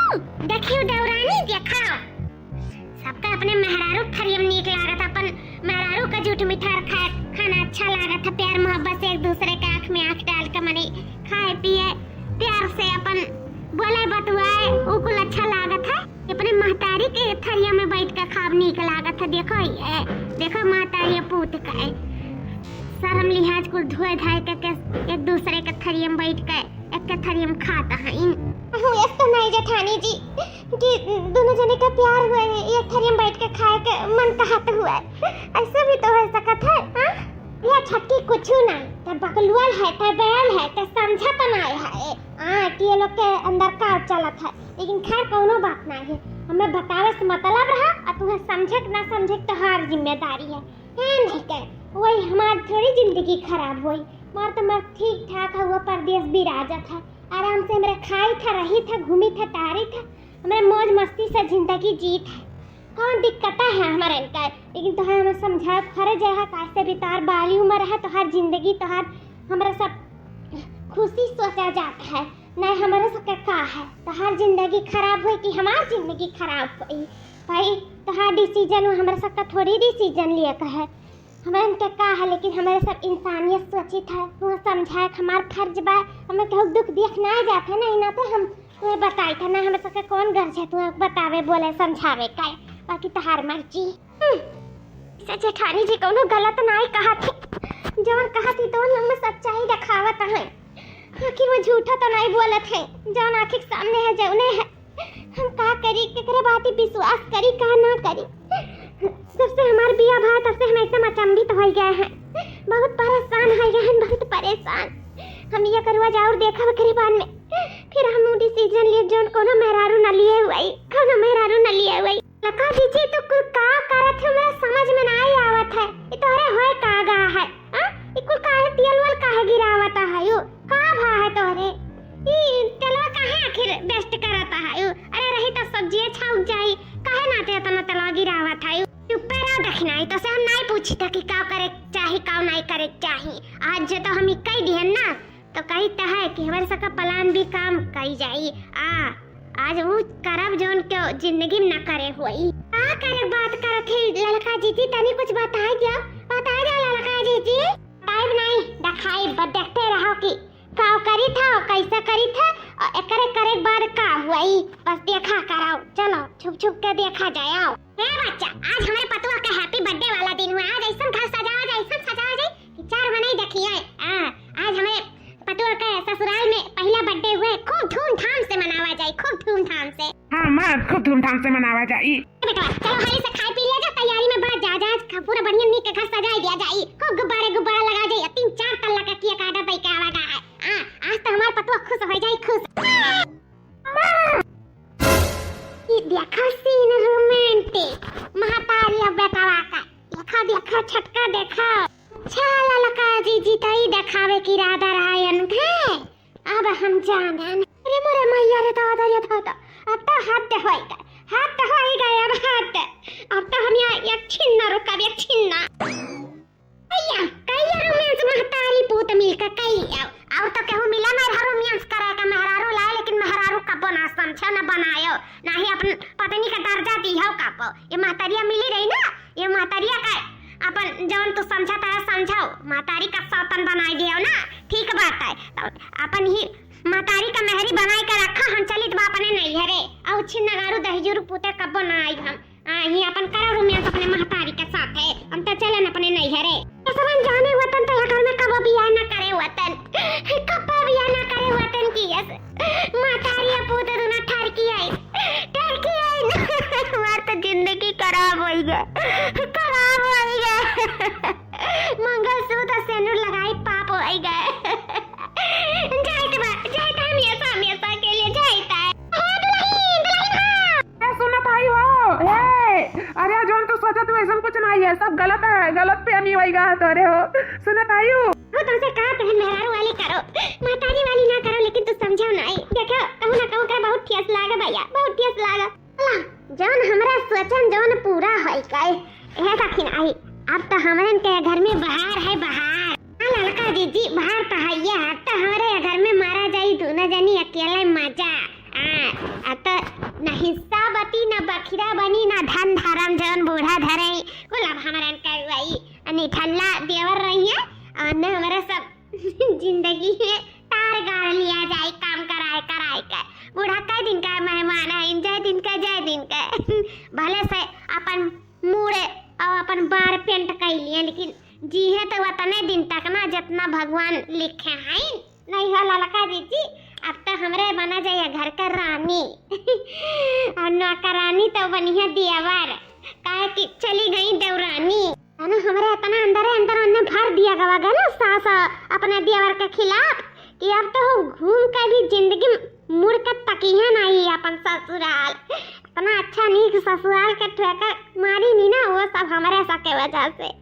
देखियो देवरानी देखा सबका अपने मेहरारू थरियम नीक लागत अपन मेहरारू का झूठ मीठा खाना अच्छा लागत है प्यार मोहब्बत से एक दूसरे के आँख में आँख डाल के मने खाए पिए प्यार से अपन बोले बतवाए उकुल अच्छा लागत है अपने महतारी के थरिया में बैठ के खाब नीक लागत है। देखो ये देखो महतारी पूत का शर्म लिहाज कुल धोए धाए के एक दूसरे के थरिया में बैठ के एक के थरिया में खाता है ऐसा नहीं जेठानी जी कि दोनों जने का प्यार हुआ है एक थरिया में बैठ के खाए के मन कहत हुआ है ऐसा भी तो हो सकत है। हां ये छट्टी कुछ नहीं त बकलुअल है त बैल है त समझत नहीं है कि ये लोग के अंदर का चलत है लेकिन खैर कोनो बात नहीं है हमें बतावे से मतलब रहा और तुम्हें समझे ना समझे तो हर जिम्मेदारी है नहीं के वही हमारी थोड़ी जिंदगी खराब हुई मार तो मैं ठीक ठाक हुआ परदेश बिराजत है आराम से हमारे खाई था रही था घूमी था तारी था हमारे मौज मस्ती से जिंदगी जीत है कौन दिक्कत है हमारे इनका लेकिन तो हमें समझा फर्ज है कैसे भी तार बाली उम्र है तो हर जिंदगी तो हर हमारा सब खुशी सोचा जाता है नहीं हमारे सब का है तो हर जिंदगी खराब हुई कि हमारी जिंदगी खराब हुई भाई तो हर डिसीजन हमारे सब का थोड़ी डिसीजन लिया का है हमारे इनका का है लेकिन हमारे सब इंसानियत सोचित है वो समझाए हमारा फर्ज बा हमें कहूँ दुख देखना जाता है नहीं ना तो हम तुम्हें बताई था ना हमें सबका कौन गर्ज है तुम्हें बतावे बोले समझावे का बाकी तो हार मर्जी जेठानी जी कोनो गलत नहीं कहा थी जवन कहा थी तो हम सच्चाई दिखावत है आखिर वो झूठा तो नहीं बोलत है जवन आखिर सामने है जौने है हम का करी केकरे बात विश्वास करी का ना करी सबसे हमारे बिया भाई तब से हम एकदम अचंभित हो गए हैं बहुत परेशान हो गए हैं बहुत परेशान हम ये करवा जाओ देखा करीबान में फिर हम डिसीजन लिए जोन कोनो मेहरारू न लिए हुई कोनो मेहरारू न लिए हुई लका दीजिए तो कुल का करत है मेरा समझ में नहीं आवत है ये तो अरे होए का गा है ये कुल काहे तेलवल काहे गिरावत है यो का भा है तोरे ये तेलवा काहे आखिर बेस्ट करता है यो अरे रही तो सब्जी छाउक जाई काहे ना ते तना तेलवा गिरावत है चुप रहो देखनाई तो से हम नहीं पूछी था कि का करे चाहे का नहीं करे चाहे आज जो तो हम कह दिहन ना तो कही तो है कि हमारे सबका प्लान भी काम कही जाई आज वो करब जोन के जिंदगी में न करे हुई का करे बात करत है ललका जीजी तनी कुछ बताई दिया ललका जीजी टाइम नहीं दिखाई बस देखते रहो कि का करी था कैसा करी था एकरे करे बाद का हुई बस देखा कराओ चलो छुप छुप के देखा जाए आओ ए बच्चा आज हमारे पतुआ का हैप्पी बर्थडे वाला दिन हुआ आज ऐसा घर सजावा जाए कि चार बने देखिए आज हमें पतुआ का ससुराल में पहला बर्थडे हुए खूब धूमधाम से मनावा जाए खूब धूमधाम से हां मां खूब धूमधाम से मनावा जाए बेटा चलो हाली से खाई पी लिया जा तैयारी में बात जा पूरा बढ़िया नीक के घर सजाई दिया जाए खूब गुब्बारा लगा जाए 3-4 तल्ला का केक आडा पे के आवागा है आज तो हमारा पतुआ खुश हो जाए खुश ये देखो सीन रोमांटिक महतारी अब बेटावा का देखा छटका देखा चला लका जीजी तई देखावे की राधा रायन है अब हम जानन अरे मोरे मैया रे दादा ये था अब तो हाथ होएगा अब तो हम यहाँ एक छिन्ना रुका एक छिन्ना अय्या कई रोमांस महतारी पूत मिलकर कई और तो कहूँ मिला ना रोमांस करा का मेहरारू लाए लेकिन मेहरारू का बना समझो ना बनायो ना ही अपन पत्नी का दर्जा दियो का ये महतारिया मिली रही ना ये महतारिया का अपन जवन तू समझा तारा समझाओ महतारी का सौतन बनाई दियो ना ठीक बात है तो अपन ही महतारी का मेहरी बनाई कर रखा हम चलित बाप ने नहीं हरे और छिन्ना गारू दहीजुर पुते कब बनाई हम ही अपन करा रोमांस अपने महतारी के साथ है हम तो चलन अपने नहीं हरे सब हम जाने वतन तो घर में कब बियाह ना करे वतन कब बियाह ना करे वतन की यस महतारी पुते दोनों ठरकी आई हमार तो जिंदगी खराब हो गया मंगलसूत्र सेनुर लगाई पाप हो गए जाइता हमेशा के लिए जाइता है सुना भाई हो अरे जोन तू सोचा तू ऐसा कुछ नहीं है सब गलत है गलत फहमी होएगा तोरे हो सुना भाई हो तुमसे कहा तो मेहरारू वाली करो महतारी वाली ना करो लेकिन तू समझो नहीं देखो कहूं ना कहूं का बहुत ठेस लागे भैया बहुत ठेस लागे जौन हमरा सोचन जौन पूरा होई गए है सखिन आई अब तो हमारे के घर में बहार है बहार ललका दीदी बहार तो है तो हमारे घर में मारा जाई दोनों जनी अकेले मजा अब तो ना हिस्सा बटी ना बखिरा बनी ना धन धर्म जौन बूढ़ा धरे कुल अब हमारा करवाई निठल्ला देवर रही है और न हमारा सब जिंदगी में तार गाड़ लिया जाए काम कराए कराए कर बूढ़ा कई दिन का मेहमान है जय दिन का भले से अपन मुड़े और अपन बार पेंट कर लिए लेकिन जी है तो उतने दिन तक ना जितना भगवान लिखे हैं नहीं हो ललका जी अब तो हमरे बना जाइए घर का रानी और नौकरानी तो बनी है देवर काहे कि चली गई देवरानी है ना हमारे इतना अंदर उन्हें भर दिया गवा ना सास अपने देवर के खिलाफ कि अब तो घूम कर भी जिंदगी मुड़ कर तकी है नहीं अपन ससुराल इतना अच्छा नहीं कि ससुराल के ठेका मारी नहीं ना वो सब हमारे सबके वजह से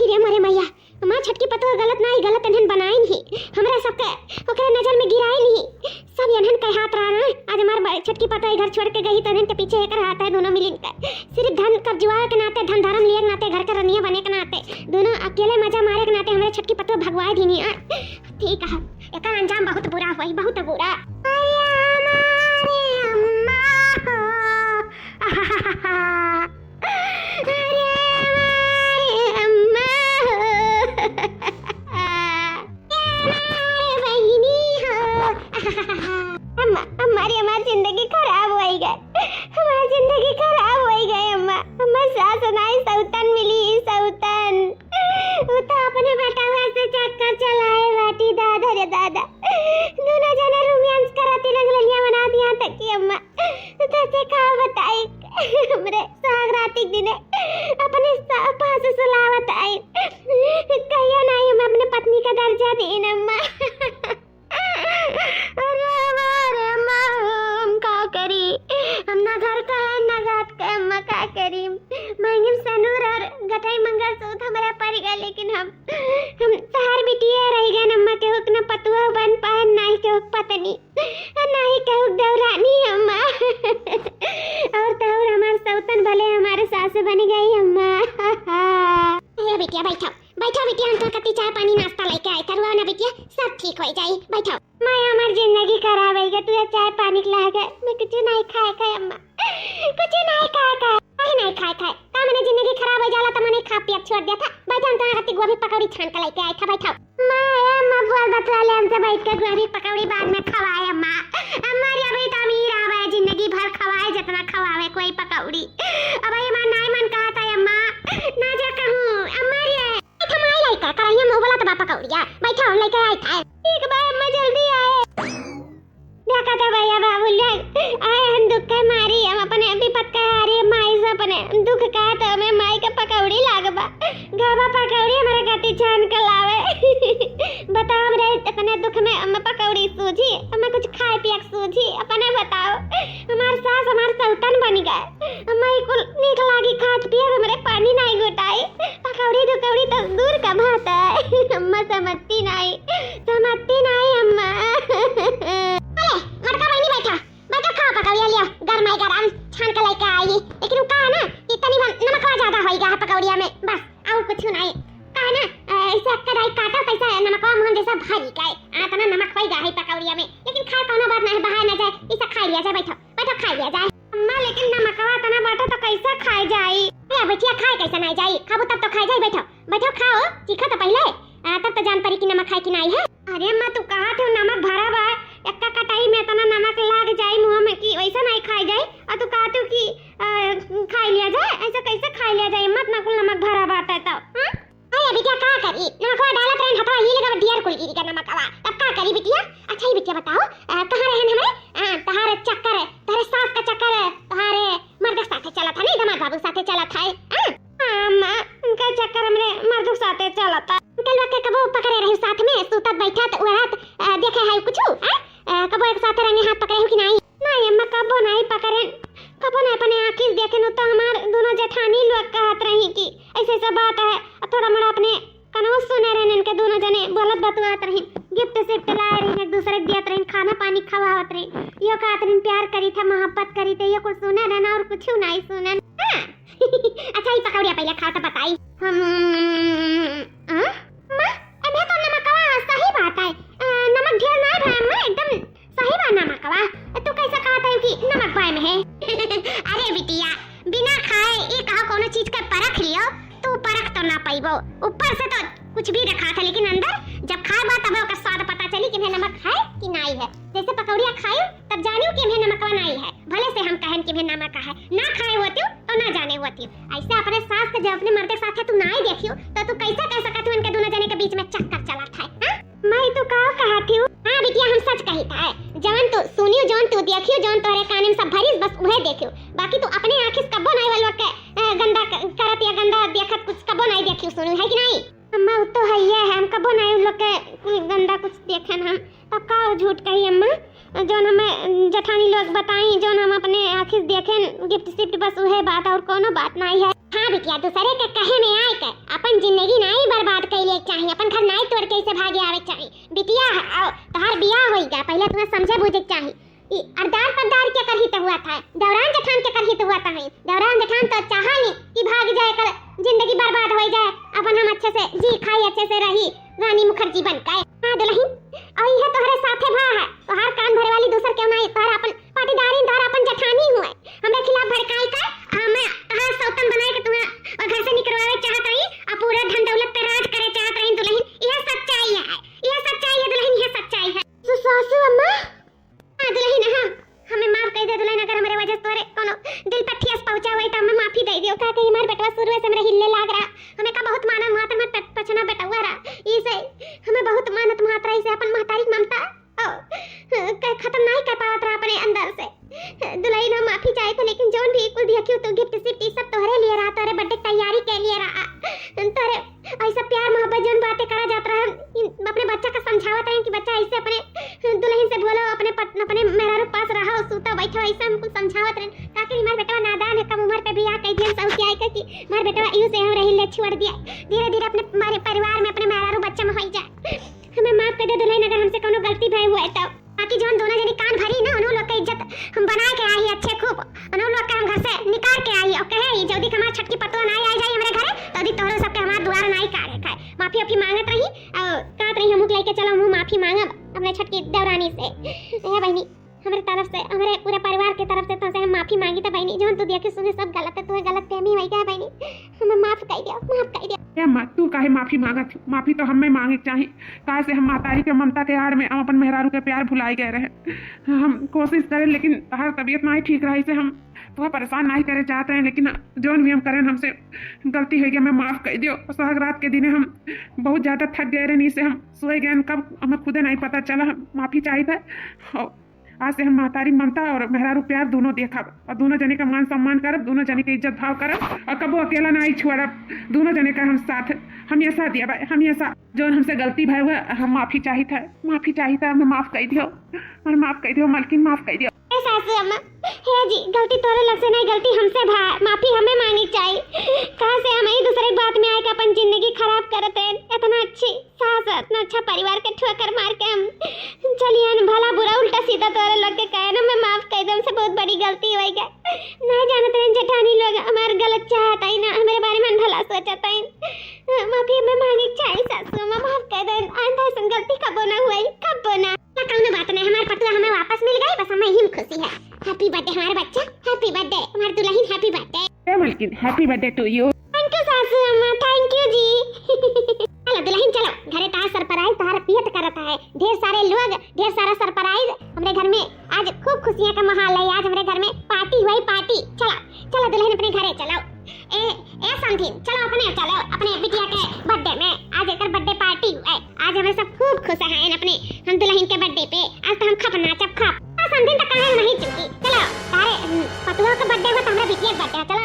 रे मरे मैया मां छटकी पतो गलत इन्हन बनाई नहीं हमरा सबके ओकरे नजर में गिराई नहीं सब इन्हन के हाथ रहा ना आज हमार छटकी पतो घर छोड़ के गई तो इन्हन के पीछे एक हाथ है दोनों मिलिन का सिर्फ धन कर जुआ के नाते धन धर्म लिए के नाते घर का रनिया बने के नाते दोनों अकेले मजा मारे के नाते हमारे छटकी पतो भगवाए दी नहीं ठीक है एकर अंजाम बहुत बुरा हुई बहुत बुरा हमारी जिंदगी खराब हो गई अम्मा सास नाई सौतन मिली सौतन वो तो अपने बेटा से चक्कर चलाए बाटी दादा रे दादा दोनों जने रोमांस कराती लगलियां बना दिया तक कि अम्मा तो से का बताई हमरे सागराती दिन अपने पास सुलावत आई कहियो नहीं हम अपने पत्नी का दर्जा देन अम्मा अरे अम्मा हम का करी हम ना घर का है ना घाट का अम्मा का करी महंगी सनूर और गठाई मंगलसूत्र हमारा पड़ गया लेकिन हम शहर बिटिया रह गए अम्मा के हुक न पतुआ बन पाए ना ही के हुक पत्नी ना ही के हुक देवरानी अम्मा और तो हमारे सौतन भले हमारे सास बन गई अम्मा बिटिया बैठो बिटिया हम तो कति चाय पानी नाश्ता लेके आए करवाओ ना बिटिया सब ठीक हो जाए बैठो मैं हमारी जिंदगी खराब है तू चाय पानी खिलाएगा मैं कुछ नहीं खाए अम्मा कुछ नहीं खाए का मैंने जिंदगी खराब हो जाला तो मैंने खा पिया छोड़ दिया था बैठो हम तुम्हारा गोभी पकौड़ी छान के लेके आए था बैठो अम्मा बोल बतला ले हमसे बैठ के गोभी पकौड़ी बाद में खवाए अम्मा हमारी अभी तो अमीर आवे जिंदगी भर खवाए जितना खवावे कोई पकौड़ी अब ये मन नहीं मन कहा था अम्मा ना जा कहूं अम्मा रे थमाई लाइका कराइया मुंह बोला तो बापा कौड़िया बैठो हम लेके आए था ठीक बा अम्मा जल्दी आए देखा था भैया बाबू लोग आए हम दुख के मारी हम अपने विपत का हारे माई से अपने दुख का तो हमें माई का पकौड़ी लागबा गाबा पकौड़ी हमारे गति छान के लावे बताओ हमरे अपने दुख में हम पकौड़ी सूझी हमें कुछ खाए पिए सूझी अपने बताओ हमार सास हमार सौतन बन गए हमें कुल नीक लागी खात पिए हमरे पानी नहीं घुटाई पकौड़ी दुकौड़ी तो दूर का बात है अम्मा समझती नहीं अम्मा लड़का बहनी बैठा खा पकौड़िया लिया गरमाई गरम छान के लेके आई लेकिन वो कहा ना इतनी नमक ज्यादा होएगा है पकौड़िया में बस और कुछ नहीं कहा ना ऐसे कढ़ाई काटा पैसा नमक मुंह जैसा भरी गए इतना नमक होएगा है पकौड़िया में लेकिन खाए कोनो बात नहीं बहाए ना जाए इसे खा लिया जाए बैठो खा लिया जाए अम्मा लेकिन नमकवा इतना बाटा तो कैसे खाए जाए बेटिया खाए कैसे नहीं जाए खाबो तब तो खाए जाए बैठो खाओ चीखो तो पहले तब तो जान पड़ी कि नमक खाए कि नहीं है अरे अम्मा तू कहा थे नमक भरा बा एक्का कटाई में इतना नमक लाग जाए मुंह में कि वैसा नहीं खाए जाए और तू कहा थे कि खा लिया जाए ऐसा कैसे खा लिया जाए मत ना कुल नमक भरा बाटा तो अरे बिटिया का करी नमकवा डालत रहन हथवा ये लगा दियार कुल गिरी का नमकवा अब का करी बिटिया अच्छा ही बिटिया बताओ कहां रहन हमरे तहारे चक्कर तारे सास का चक्कर तहारे मर्द साथे चला था नहीं दमाद बाबू साथे चला था अम्मा उनका चक्कर हमरे मर्द साथे चला था कल वक्त कबो पकड़े रही साथ में सुतत बैठत उड़त देखे है कुछ कबो एक साथ रंगे हाथ पकड़े हो कि नहीं अम्मा कबो नहीं पकड़े कबो नहीं अपने आंखी देखे न तो हमार दोनों जेठानी लोग कहत रही कि ऐसे सब बात है थोड़ा मोड़ा अपने कनो सुने रहने इनके दोनों जने बोलत बतवात रही गिफ्ट सिफ्ट लाए रही एक दूसरे के दियत रही खाना पानी खवावत रही यो कहत रही प्यार करी था मोहब्बत करी थे ये कुछ सुने रहना और कुछ नहीं सुने अच्छा ही पकौड़िया पहले खाओ तो बताई मां अबे तो नमक सही बात है नमक ढेर खाए में है। अरे बिटिया, बिना खाए ये कहा कोनो चीज का परख लियो तो परख तो ना पाइबो। ऊपर से तो कुछ भी रखा था, लेकिन अंदर जब खाए बा तब ओकर स्वाद पता चली कि नमक है कि नहीं है। जैसे पकौड़िया खायो तब जानियो कि में नमक नहीं है, भले से हम कहन कि में नमक है। ना खाए होती तो ना जाने होती। ऐसे अपने सास के जब अपने मर्द के साथ तू ना ही देखियो तो तू कैसे कह सकत उनके दोनों जने के बीच में चक्कर चला था? मैं तो का कहती हूं। हां बिटिया, हम सच कही था। जवन तू सुनियो, जवन तू देखियो, जवन तोरे कान में सब भरिस बस उहे देखियो। बाकी तू अपने आंखें से कबो नहीं वालो के गंदा करत या गंदा देखत कुछ कबो नहीं देखियो सुनियो, है कि नहीं? अम्मा वो तो है ही है, हम कबो नहीं लोग के गंदा कुछ देखे हम तो का झूठ कही अम्मा। जोन हमें जठानी लोग बताई, जोन हम अपने आंखें देखें गिफ्ट सिफ्ट बस उहे बात और कोनो बात नहीं है। हाँ बिटिया, दूसरे के कहे में आए के अपन जिंदगी नहीं बर्बाद कइले चाहिए, अपन घर नहीं तोड़ के इसे भागे आवे चाहिए। बिटिया आओ तोहार बियाह होइगा, पहले तुम्हें समझे बुझे चाहिए। ई अरदार परदार के करही तो हुआ था, दौरान जठान के करही तो हुआ था। दौरान जठान तो चाहनी कि भाग जाए कर जिंदगी बर्बाद हो जाए, अपन हम अच्छे से जी खाई अच्छे से रही रानी मुखर्जी बन के। हां दुल्हन, और यह तोहरे साथे भा है, तोहार कान भरे वाली दूसर क्यों नहीं? तोहरा अपन पाटीदारी, तोहरा अपन जठानी हुए हमरे खिलाफ भड़काई कर हमें तोहरा सौतन बनाए के तुम्हें घर से निकलवावे चाहत रही और पूरा धन दौलत पे राज करे चाहत रही दुल्हन। यह सच्चाई है, यह सच्चाई है दुल्हन, यह सच्चाई है। सासू अम्मा, हां दुल्हन, हां हमें माफ कर दे दुल्हन। अगर हमारे वजह से तोरे कोनो दिल पर ठेस पहुंचा हुई तो हमें माफी दे दियो। का कि हमार बेटवा शुरू से मेरे हिले लाग रहा, हमें का बहुत मानत माता मत पछना बेटवा रहा, इसे हमें बहुत मानत मात्रा इसे अपन महतारी ममता खत्म नहीं कर पावत रहा अपने अंदर से। दुल्हन हम माफी चाहे थे, लेकिन जोन भी कुल दिया क्यों तो गिफ्ट सिफ्ट सब तोहरे लिए रहा, तोरे बर्थडे तैयारी के लिए रहा, तोरे ऐसा प्यार मोहब्बत जोन बातें करा जात रहा अपने बच्चा का समझावत रहे कि बच्चा ऐसे अपने दुल्हन से बोलो, अपने मेहरारू पास रहो, सूता बैठो, ऐसा हमको समझावत रहे। ताकि हमारे बेटवा नादान है, कम उम्र पे बियाह कर दिया, सब क्या है कि हमारे बेटवा यूं से हम रही ले छोड़ दिया, धीरे धीरे अपने हमारे परिवार में अपने मेहरारू बच्चा में हो जाए। हमें माफ कर दे दुल्हन अगर हमसे कोनो गलती भई हुआ है तो। बाकी जोन दोनों जनी कान भरी ना, उन लोग की इज्जत हम बना के आई अच्छे खूब, उन लोग के हम घर से निकाल के आई और कहे जल्दी हमार छटकी पतवा नहीं आ जाए हमारे घरे तो दी तोरो सबके हमार द्वार नहीं काढ़े खाए। माफी अपी मांगत रही और कहत रही हम लेके चलो, हम माफी मांगब अपने छटकी देवरानी से। ए बहनी, हमारे तरफ से, हमारे पूरे परिवार के तरफ से तुमसे हम माफी मांगी था बहनी। जोन तू देखे सुने सब गलत है, तू गलत फहमी हुई क्या बहनी? हमें माफ कर दिया, माफ कर दिया। अम्मा तू काहे माफी मांगत? माफी तो हमें मांगे चाहिए, काहे से हम मातारी के ममता के आड़ में हम अपन मेहरारू के प्यार भुलाए गए रहे। हम कोशिश करें, लेकिन हर तबीयत नहीं ठीक रही से हम तो परेशान नहीं करे चाहते हैं, लेकिन जोन भी हम करें हमसे गलती हो गई, हमें माफ कर दियो। सुहाग रात के दिन हम बहुत ज़्यादा थक गए रहे, से हम सोए गए, कब हमें खुदे नहीं पता चला। माफी चाहिए था। आज से हम महतारी ममता और मेहरारू प्यार दोनों देखब और दोनों जने का मान सम्मान करब, दोनों जने के इज्जत भाव करब और कबो अकेला नहीं छोड़ब। दोनों जने का हम साथ हमेशा दिया भाई, हमेशा। जो हमसे गलती भाई हुआ हम माफी चाहिए था, हमें माफ कर दियो, और माफ कर दियो मलकिन, माफ कर दियो। सासू अम्मा, हे जी गलती तोरे लग से नहीं, गलती हमसे भा, माफी हमें मांगनी चाहिए। कहां से हम ही दूसरे बात में आए कि अपन जिंदगी खराब करते हैं। इतना अच्छी सास, इतना अच्छा परिवार के ठोकर मार के हम चलिए भला बुरा उल्टा सीधा तोरे लग के कहे ना, मैं माफ कर दूं, हमसे बहुत बड़ी गलती हो गई। नहीं जानते हैं जेठानी लोग हमारे गलत चाहता ही ना, हमारे बारे में भला सोचता है। माफी हमें मांगनी चाहिए सासू अम्मा, माफ कर दे। आइंदा ऐसी गलती कब ना हुई, कब ना कौन बात नहीं, हमारे पटुआ हमें वापस मिल गई, बस हमें ही खुशी है। हैप्पी बर्थडे हमारे बच्चा, हैप्पी बर्थडे हमारे दुल्हन, हैप्पी बर्थडे मलकिन, happy birthday to you. Thank you सासू अम्मा, थैंक यू जी। चलो दुल्हन चलो, घरे तार सरप्राइज तार पियत करता है, ढेर सारे लोग, ढेर सारा सरप्राइज हमारे घर में। आज खूब खुशियां का माहौल है, आज हमारे घर में पार्टी हुई, पार्टी। चलो दुल्हन अपने घरे चलो। ए समथिंग चलो अपने बिटिया के बर्थडे में, आज एक बर्थडे पार्टी है। आज हमें सब खूब खुश हैं अपने हम दुल्हन के बर्थडे पे। आज तो हम खप नाचब खप। समथिंग तक कहीं नहीं चुकी। चलो तारे पतुआ का बर्थडे हुआ तो हमारा बिटिया का बर्थडे, चलो